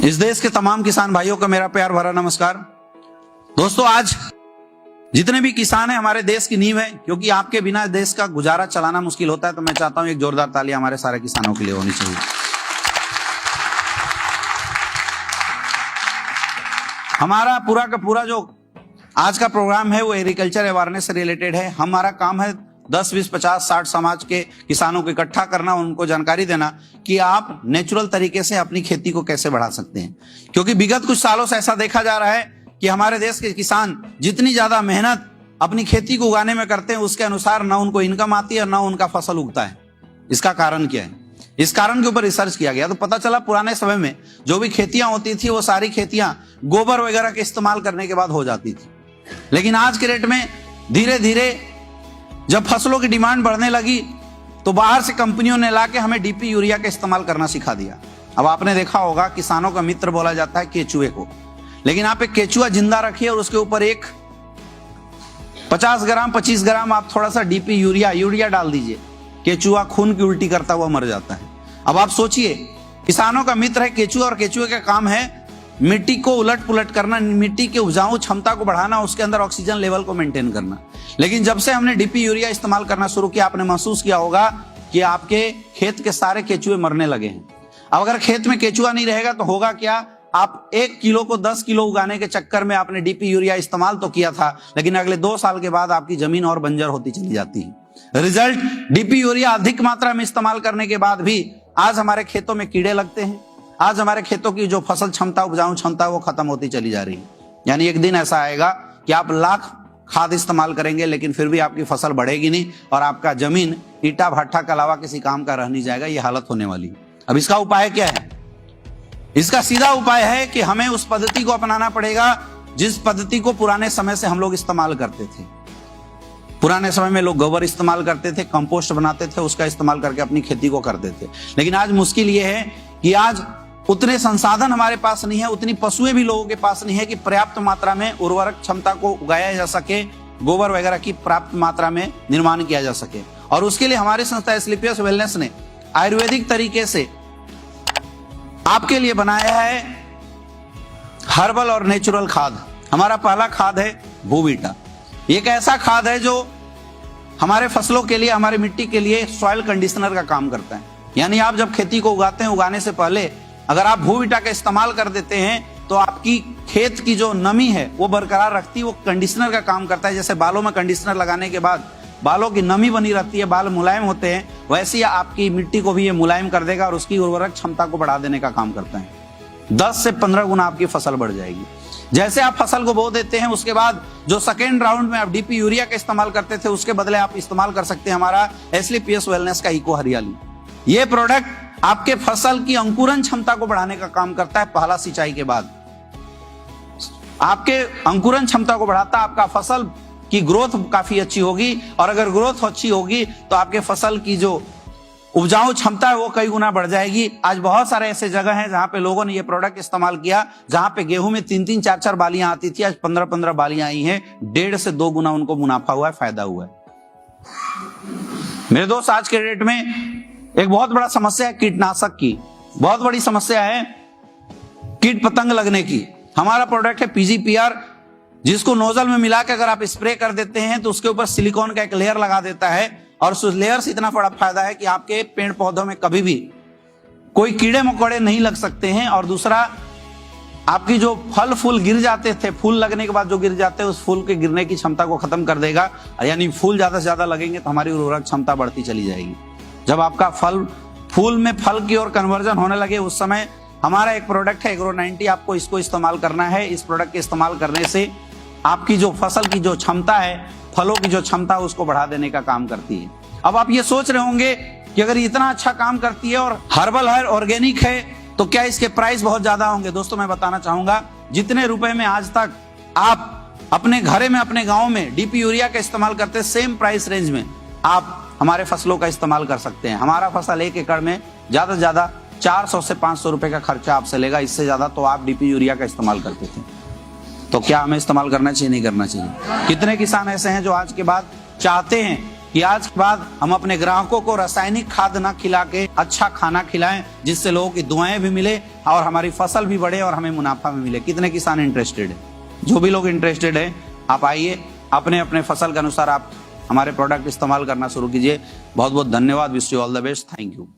इस देश के तमाम किसान भाइयों का मेरा प्यार भरा नमस्कार। दोस्तों, आज जितने भी किसान हैं हमारे देश की नींव है, क्योंकि आपके बिना देश का गुजारा चलाना मुश्किल होता है। तो मैं चाहता हूं एक जोरदार ताली हमारे सारे किसानों के लिए होनी चाहिए। हमारा पूरा का पूरा जो आज का प्रोग्राम है वो एग्रीकल्चर अवेयरनेस से रिलेटेड है। हमारा काम है 10, 20, 50, 60 समाज के किसानों को इकट्ठा करना, उनको जानकारी देना कि आप नेचुरल तरीके से अपनी खेती को कैसे बढ़ा सकते हैं। क्योंकि विगत कुछ सालों से ऐसा देखा जा रहा है कि हमारे देश के किसान जितनी ज्यादा मेहनत अपनी खेती को उगाने में करते हैं, उसके अनुसार न उनको इनकम आती है और न उनका फसल उगता है। इसका कारण क्या है? इस कारण के ऊपर रिसर्च किया गया तो पता चला पुराने समय में जो भी खेतियां होती थी वो सारी खेतियां गोबर वगैरह के इस्तेमाल करने के बाद हो जाती थी। लेकिन आज के रेट में धीरे धीरे जब फसलों की डिमांड बढ़ने लगी तो बाहर से कंपनियों ने लाके हमें डीपी यूरिया का इस्तेमाल करना सिखा दिया। अब आपने देखा होगा किसानों का मित्र बोला जाता है केचुए को, लेकिन आप एक केचुआ जिंदा रखिए और उसके ऊपर एक 50 ग्राम 25 ग्राम आप थोड़ा सा डीपी यूरिया डाल दीजिए, केचुआ खून की उल्टी करता हुआ मर जाता है। अब आप सोचिए, किसानों का मित्र है केचुआ और केचुए का काम है मिट्टी को उलट पुलट करना, मिट्टी के उपजाऊ क्षमता को बढ़ाना, उसके अंदर ऑक्सीजन लेवल को मेंटेन करना। लेकिन जब से हमने डीपी यूरिया इस्तेमाल करना शुरू किया, आपने महसूस किया होगा कि आपके खेत के सारे केचुए मरने लगे हैं। अब अगर खेत में केचुआ नहीं रहेगा तो होगा क्या? आप 1 किलो को 10 किलो उगाने के चक्कर में आपने डीपी यूरिया इस्तेमाल तो किया था, लेकिन अगले 2 साल के बाद आपकी जमीन और बंजर होती चली जाती है। रिजल्ट, डीपी यूरिया अधिक मात्रा में इस्तेमाल करने के बाद भी आज हमारे खेतों में कीड़े लगते हैं। आज हमारे खेतों की जो फसल क्षमता, उपजाऊ क्षमता वो खत्म होती चली जा रही है। यानी एक दिन ऐसा आएगा कि आप लाख खाद इस्तेमाल करेंगे लेकिन फिर भी आपकी फसल बढ़ेगी नहीं और आपका जमीन ईटा भट्ठा के अलावा किसी काम का रह नहीं जाएगा। ये हालत होने वाली है। अब इसका उपाय क्या है? इसका सीधा उपाय है कि हमें उस पद्धति को अपनाना पड़ेगा जिस पद्धति को पुराने समय से हम लोग इस्तेमाल करते थे। पुराने समय में लोग गोबर इस्तेमाल करते थे, कंपोस्ट बनाते थे, उसका इस्तेमाल करके अपनी खेती को करते थे। लेकिन आज मुश्किल ये है कि आज उतने संसाधन हमारे पास नहीं है, उतनी पशुएं भी लोगों के पास नहीं है कि पर्याप्त मात्रा में उर्वरक क्षमता को उगाया जा सके, गोबर वगैरह की पर्याप्त मात्रा में निर्माण किया जा सके। और उसके लिए हमारी संस्था एस्क्लेपियस वेलनेस ने आयुर्वेदिक तरीके से आपके लिए बनाया है हर्बल और नेचुरल खाद। हमारा पहला खाद है भूवीटा। एक ऐसा खाद है जो हमारे फसलों के लिए, हमारी मिट्टी के लिए सॉइल कंडीशनर का काम करता है। यानी आप जब खेती को उगाते हैं, उगाने से पहले अगर आप भूवीटा का इस्तेमाल कर देते हैं तो आपकी खेत की जो नमी है वो बरकरार रखती है। वो कंडीशनर का काम करता है। जैसे बालों में कंडीशनर लगाने के बाद बालों की नमी बनी रहती है, बाल मुलायम होते हैं, वैसे ही आपकी मिट्टी को भी ये मुलायम कर देगा और उसकी उर्वरक क्षमता को बढ़ा देने का काम करता है। 10 से 15 गुना आपकी फसल बढ़ जाएगी। जैसे आप फसल को बो देते हैं, उसके बाद जो सेकेंड राउंड में आप डीपी यूरिया का इस्तेमाल करते थे, उसके बदले आप इस्तेमाल कर सकते हैं हमारा एस्क्लेपियस वेलनेस का इको हरियाली। ये प्रोडक्ट आपके फसल की अंकुरन क्षमता को बढ़ाने का काम करता है। पहला सिंचाई के बाद आपके अंकुरन क्षमता को बढ़ाता है, आपका फसल की ग्रोथ काफी अच्छी होगी और अगर ग्रोथ अच्छी होगी तो आपके फसल की जो उपजाऊ क्षमता है वो कई गुना बढ़ जाएगी। आज बहुत सारे ऐसे जगह हैं जहां पे लोगों ने ये प्रोडक्ट इस्तेमाल किया, जहां पे गेहूं में 3-3, 4-4 बालियां आती थी, आज 15-15 बालियां आई हैं। 1.5 से 2 गुना उनको मुनाफा हुआ है, फायदा हुआ है। मेरे दोस्त, आज के डेट में एक बहुत बड़ा समस्या है कीटनाशक की। बहुत बड़ी समस्या है कीट पतंग लगने की। हमारा प्रोडक्ट है पीजीपीआर, जिसको नोजल में मिला के अगर आप स्प्रे कर देते हैं तो उसके ऊपर सिलिकॉन का एक लेयर लगा देता है और उस लेयर से इतना बड़ा फायदा है कि आपके पेड़ पौधों में कभी भी कोई कीड़े मकोड़े नहीं लग सकते हैं। और दूसरा, आपकी जो फल फूल गिर जाते थे, फूल लगने के बाद जो गिर जाते हैं, उस फूल के गिरने की क्षमता को खत्म कर देगा। यानी फूल ज्यादा से ज्यादा लगेंगे तो हमारी उर्वरक क्षमता बढ़ती चली जाएगी। जब आपका फूल में फल की ओर कन्वर्जन होने लगे, उस समय हमारा एक प्रोडक्ट है एग्रो 90, आपको इसको इस्तेमाल करना है। इस प्रोडक्ट के इस्तेमाल करने से आपकी जो फसल की जो क्षमता है, फलों की जो क्षमता है, उसको बढ़ा देने का काम करती है। अब आप ये सोच रहे होंगे कि अगर इतना अच्छा काम करती है और हर्बल है, ऑर्गेनिक है, तो क्या इसके प्राइस बहुत ज्यादा होंगे? दोस्तों, मैं बताना चाहूंगा, जितने रुपए में आज तक आप अपने घरे में, अपने गांव में डीपी यूरिया का इस्तेमाल करते हैं, सेम प्राइस रेंज में आप हमारे फसलों का इस्तेमाल कर सकते हैं। हमारा फसल 1 एकड़ में ज्यादा से ज्यादा 400 से 500 रुपए का खर्चा आपसे लेगा। इससे ज्यादा तो आप डीपी यूरिया का इस्तेमाल करते थे। तो क्या हमें इस्तेमाल करना चाहिए, नहीं करना चाहिए? कितने किसान ऐसे हैं जो आज के बाद चाहते हैं कि आज के बाद हम अपने ग्राहकों को रासायनिक खाद ना खिला के अच्छा खाना खिलाएं, जिससे लोगों की दुआएं भी मिले और हमारी फसल भी बढ़े और हमें मुनाफा भी मिले। कितने किसान इंटरेस्टेड है? जो भी लोग इंटरेस्टेड है, आप आइए, अपने अपने फसल के अनुसार आप हमारे प्रोडक्ट इस्तेमाल करना शुरू कीजिए। बहुत बहुत धन्यवाद। Wish you all the best. Thank you.